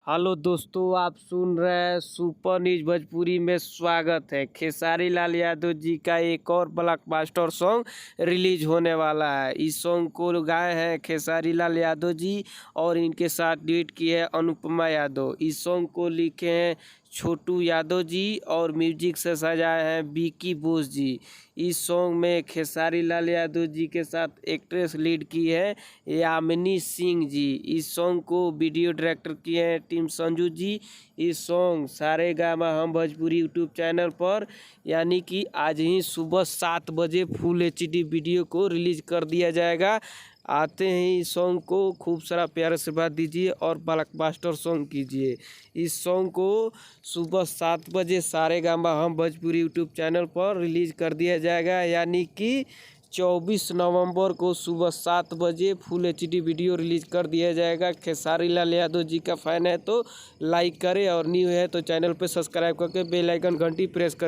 Hello दोस्तों, आप सुन रहे हैं सुपर न्यूज भोजपुरी में। स्वागत है। खेसारी लाल यादव जी का एक और ब्लॉकबस्टर सॉन्ग रिलीज होने वाला है। इस सॉन्ग को गाए हैं खेसारी लाल यादव जी और इनके साथ डुएट की है अनुपमा यादव। इस सॉन्ग को लिखे हैं छोटू यादव जी और म्यूजिक से सजाए हैं विकी बोस जी। इस सॉन्ग में खेसारी लाल यादव जी के साथ एक्ट्रेस लीड की है यामिनी सिंह जी। इस सॉन्ग को वीडियो डायरेक्टर किए हैं टीम संजू जी। इस सॉन्ग सारेगामा हम भोजपुरी यूट्यूब चैनल पर यानी कि आज ही सुबह 7 बजे फुल HD वीडियो को रिलीज कर दिया जाएगा। आते हैं इस सॉन्ग को खूब सारा प्यार से बात दीजिए और ब्लॉकबस्टर सॉन्ग कीजिए। इस सॉन्ग को सुबह 7 बजे सारेगामा हम भोजपुरी यूट्यूब चैनल पर रिलीज कर दिया जाएगा, यानी कि 24 नवंबर को सुबह 7 बजे फुल HD वीडियो रिलीज कर दिया जाएगा। खेसारी लाल यादव जी का फैन है तो लाइक करें और न्यू है तो चैनल पे सब्सक्राइब करके बेल आइकन घंटी प्रेस करें।